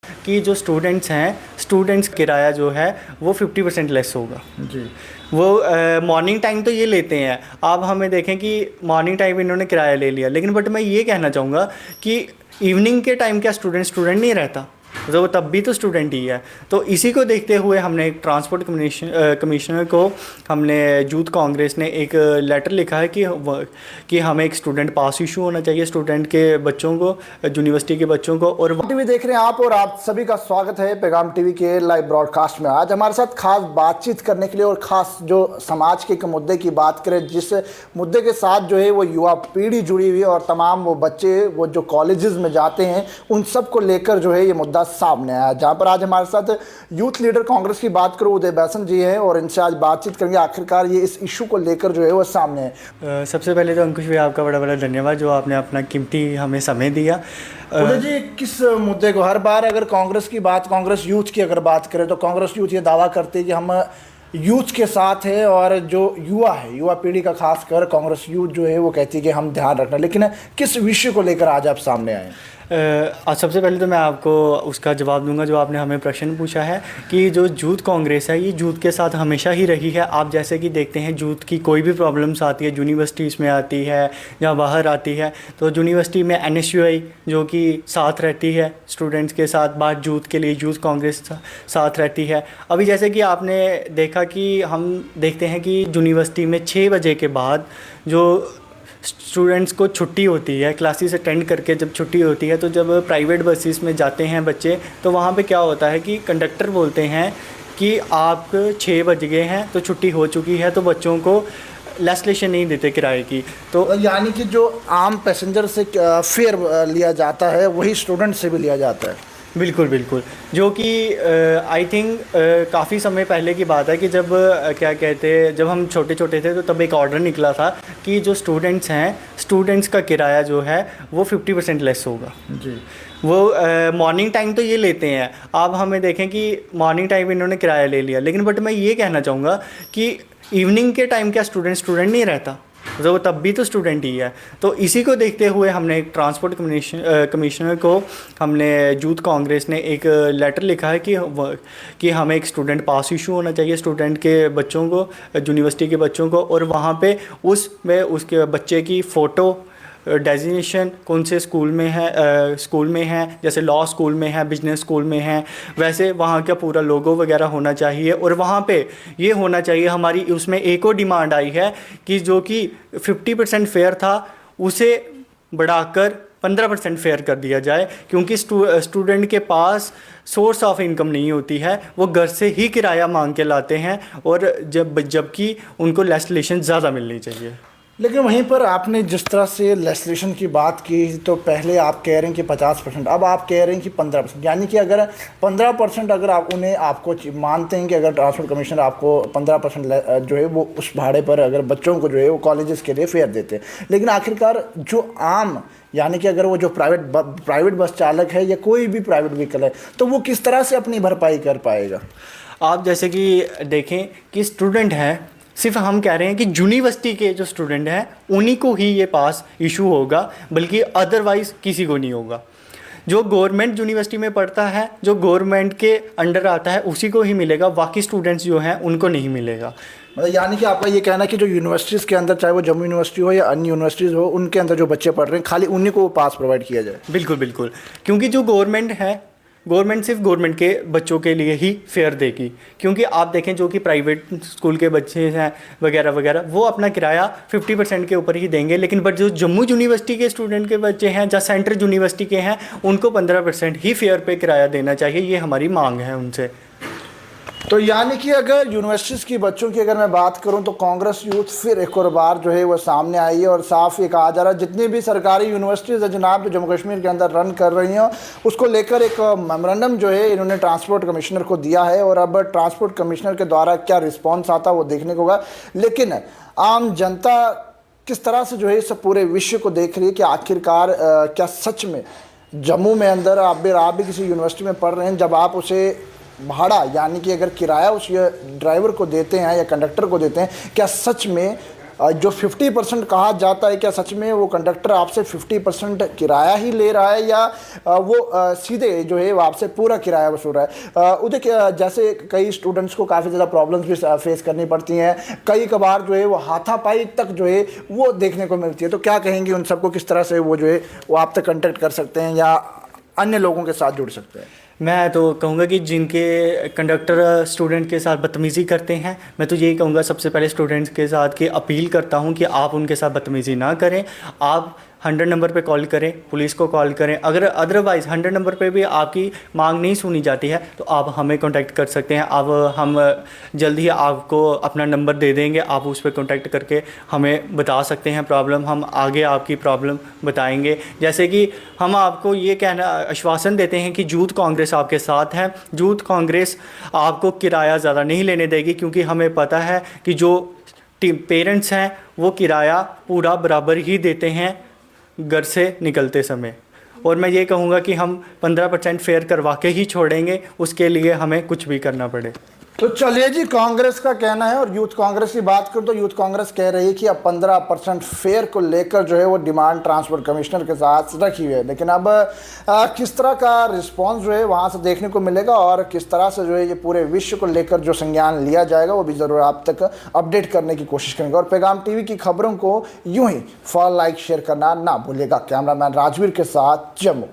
कि जो स्टूडेंट्स हैं, स्टूडेंट्स किराया जो है वो 50% लेस होगा जी। वो मॉर्निंग टाइम तो ये लेते हैं। आप हमें देखें कि मॉर्निंग टाइम इन्होंने किराया ले लिया, लेकिन बट मैं ये कहना चाहूँगा कि इवनिंग के टाइम क्या स्टूडेंट नहीं रहता, तो वो तब भी तो स्टूडेंट ही है। तो इसी को देखते हुए हमने एक ट्रांसपोर्ट कमिश्नर को, हमने यूथ कांग्रेस ने एक लेटर लिखा है कि हमें एक स्टूडेंट पास इशू होना चाहिए स्टूडेंट के बच्चों को, यूनिवर्सिटी के बच्चों को। और टीवी देख रहे हैं आप, और आप सभी का स्वागत है पैगाम टीवी के लाइव ब्रॉडकास्ट में। आज हमारे साथ खास बातचीत करने के लिए और खास जो समाज के एक मुद्दे की बात करें, जिस मुद्दे के साथ जो है वो युवा पीढ़ी जुड़ी हुई है और तमाम वो बच्चे वो जो कॉलेजेस में जाते हैं उन सब को लेकर जो है ये मुद्दा सामने आया। जहाँ पर आज हमारे साथ यूथ लीडर कांग्रेस की बात करूँ उदय बैसन जी हैं, और इनसे आज बातचीत करेंगे आखिरकार ये इस इशू को लेकर जो है वो सामने है। सबसे पहले तो अंकुश भाई आपका बड़ा बड़ा धन्यवाद जो आपने अपना कीमती हमें समय दिया। उदय जी, किस मुद्दे को हर बार अगर कांग्रेस की बात, कांग्रेस यूथ की अगर बात करें तो कांग्रेस यूथ ये दावा करती है कि हम यूथ के साथ है, और जो युवा है, युवा पीढ़ी का खासकर कांग्रेस यूथ जो है वो कहती है कि हम ध्यान रखना। लेकिन किस विषय को लेकर आज आप सामने आए? सबसे पहले तो मैं आपको उसका जवाब दूंगा जो आपने हमें प्रश्न पूछा है कि जो यूथ कांग्रेस है ये यूथ के साथ हमेशा ही रही है। आप जैसे कि देखते हैं यूथ की कोई भी प्रॉब्लम्स आती है, यूनिवर्सिटीज़ में आती है या बाहर आती है, तो यूनिवर्सिटी में NSUI जो कि साथ रहती है स्टूडेंट्स के साथ, बात यूथ के लिए यूथ कांग्रेस साथ रहती है। अभी जैसे कि आपने देखा कि हम देखते हैं कि यूनिवर्सिटी में 6 बजे के बाद जो स्टूडेंट्स को छुट्टी होती है, क्लासेस अटेंड करके जब छुट्टी होती है, तो जब प्राइवेट बसेस में जाते हैं बच्चे, तो वहाँ पे क्या होता है कि कंडक्टर बोलते हैं कि आप 6 बज गए हैं तो छुट्टी हो चुकी है, तो बच्चों को लेसलेशन नहीं देते किराए की। तो यानी कि जो आम पैसेंजर से फेयर लिया जाता है वही स्टूडेंट से भी लिया जाता है। बिल्कुल बिल्कुल, जो कि आई थिंक काफ़ी समय पहले की बात है कि जब क्या कहते हैं, जब हम छोटे छोटे थे तो तब एक ऑर्डर निकला था कि जो स्टूडेंट्स हैं, स्टूडेंट्स का किराया जो है वो 50% लेस होगा जी। वो मॉर्निंग टाइम तो ये लेते हैं। आप हमें देखें कि मॉर्निंग टाइम इन्होंने किराया ले लिया, लेकिन बट मैं ये कहना चाहूँगा कि इवनिंग के टाइम क्या स्टूडेंट नहीं रहता, तो वो तब भी तो स्टूडेंट ही है। तो इसी को देखते हुए हमने एक ट्रांसपोर्ट कमिश्नर को, हमने यूथ कांग्रेस ने एक लेटर लिखा है कि हमें एक स्टूडेंट पास इशू होना चाहिए स्टूडेंट के बच्चों को, यूनिवर्सिटी के बच्चों को। और वहाँ पे उसके बच्चे की फ़ोटो, डेजिग्नेशन कौन से स्कूल में है, जैसे लॉ स्कूल में है, बिजनेस स्कूल में है, वैसे वहाँ का पूरा लोगो वगैरह होना चाहिए। और वहाँ पे ये होना चाहिए, हमारी उसमें एक और डिमांड आई है कि जो कि 50% फेयर था उसे बढ़ाकर 15% फेयर कर दिया जाए, क्योंकि स्टूडेंट के पास सोर्स ऑफ इनकम नहीं होती है, वो घर से ही किराया मांग के लाते हैं, और जबकि उनको लेजिस्लेशन ज़्यादा मिलनी चाहिए। लेकिन वहीं पर आपने जिस तरह से लेजिस्लेशन की बात की, तो पहले आप कह रहे हैं कि 50%, अब आप कह रहे हैं कि 15%, यानी कि अगर 15% अगर आप आपको मानते हैं कि अगर ट्रांसपोर्ट कमिश्नर आपको 15% जो है वो उस भाड़े पर अगर बच्चों को जो है वो कॉलेजेस के लिए फेयर देते हैं, लेकिन आखिरकार जो आम, यानी कि अगर वो जो प्राइवेट बस चालक है या कोई भी प्राइवेट व्हीकल है, तो वो किस तरह से अपनी भरपाई कर पाएगा? आप जैसे कि देखें कि स्टूडेंट है, सिर्फ हम कह रहे हैं कि यूनिवर्सिटी के जो स्टूडेंट हैं उन्हीं को ही ये पास इशू होगा, बल्कि अदरवाइज़ किसी को नहीं होगा। जो गवर्नमेंट यूनिवर्सिटी में पढ़ता है, जो गवर्नमेंट के अंडर आता है, उसी को ही मिलेगा, बाकी स्टूडेंट्स जो हैं उनको नहीं मिलेगा। मतलब यानी कि आपका ये कहना है कि जो यूनिवर्सिटीज़ के अंदर, चाहे वो जम्मू यूनिवर्सिटी हो या अन्य यूनिवर्सिटीज़ हो, उनके अंदर जो बच्चे पढ़ रहे हैं खाली उन्हीं को पास प्रोवाइड किया जाए? बिल्कुल बिल्कुल, क्योंकि जो गवर्नमेंट है, गवर्नमेंट सिर्फ गवर्नमेंट के बच्चों के लिए ही फेयर देगी। क्योंकि आप देखें जो कि प्राइवेट स्कूल के बच्चे हैं वगैरह वगैरह, वो अपना किराया 50% के ऊपर ही देंगे, लेकिन बट जो जम्मू यूनिवर्सिटी के स्टूडेंट के बच्चे हैं या सेंट्रल यूनिवर्सिटी के हैं, उनको 15% ही फेयर पे किराया देना चाहिए। ये हमारी मांग है उनसे। तो यानी कि अगर यूनिवर्सिटीज़ की बच्चों की अगर मैं बात करूं तो कांग्रेस यूथ फिर एक और बार जो है वो सामने आई है, और साफ ये कहा जा रहा है जितनी भी सरकारी यूनिवर्सिटीज़ है जनाब जो जम्मू कश्मीर के अंदर रन कर रही हैं, उसको लेकर एक मेमोरेंडम जो है इन्होंने ट्रांसपोर्ट कमिश्नर को दिया है, और अब ट्रांसपोर्ट कमिश्नर के द्वारा क्या रिस्पॉन्स आता वो देखने को होगा। लेकिन आम जनता किस तरह से जो है इस पूरे विषय को देख रही है कि आखिरकार क्या सच में जम्मू में अंदर आप भी किसी यूनिवर्सिटी में पढ़ रहे हैं, जब आप उसे भाड़ा यानी कि अगर किराया उस ड्राइवर को देते हैं या कंडक्टर को देते हैं, क्या सच में जो 50% कहा जाता है, क्या सच में वो कंडक्टर आपसे 50% किराया ही ले रहा है या वो सीधे जो है वो आपसे पूरा किराया वसूल रहा है? उधर जैसे कई स्टूडेंट्स को काफ़ी ज़्यादा प्रॉब्लम्स भी फेस करनी पड़ती हैं, कई कबार जो है वो हाथापाई तक जो है वो देखने को मिलती है, तो क्या कहेंगे उन सबको किस तरह से वो जो है वो आप तक कंटेक्ट कर सकते हैं या अन्य लोगों के साथ जुड़ सकते हैं? मैं तो कहूँगा कि जिनके कंडक्टर स्टूडेंट के साथ बदतमीज़ी करते हैं, मैं तो यही कहूँगा सबसे पहले स्टूडेंट्स के साथ कि अपील करता हूँ कि आप उनके साथ बदतमीज़ी ना करें। आप 100 नंबर पे कॉल करें, पुलिस को कॉल करें। अगर अदरवाइज़ 100 नंबर पे भी आपकी मांग नहीं सुनी जाती है तो आप हमें कांटेक्ट कर सकते हैं। अब हम जल्द ही आपको अपना नंबर दे देंगे, आप उस पर कांटेक्ट करके हमें बता सकते हैं प्रॉब्लम, हम आगे आपकी प्रॉब्लम बताएंगे। जैसे कि हम आपको ये कहना आश्वासन देते हैं कि यूथ कांग्रेस आपके साथ है। यूथ कांग्रेस आपको किराया ज़्यादा नहीं लेने देगी, क्योंकि हमें पता है कि जो पेरेंट्स हैं वो किराया पूरा बराबर ही देते हैं घर से निकलते समय। और मैं ये कहूँगा कि हम 15% फेयर करवा के ही छोड़ेंगे, उसके लिए हमें कुछ भी करना पड़े। तो चलिए जी, कांग्रेस का कहना है। और यूथ कांग्रेस की बात करूं तो यूथ कांग्रेस कह रही है कि अब 15% फेयर को लेकर जो है वो डिमांड ट्रांसपोर्ट कमिश्नर के साथ रखी हुई है। लेकिन अब किस तरह का रिस्पांस जो है वहां से देखने को मिलेगा और किस तरह से जो है ये पूरे विश्व को लेकर जो संज्ञान लिया जाएगा वो भी ज़रूर आप तक अपडेट करने की कोशिश करेंगे। और पैगाम टीवी की खबरों को यूं ही फॉलो, लाइक, शेयर करना ना भूलिएगा। कैमरामैन राजवीर के साथ जम्मू।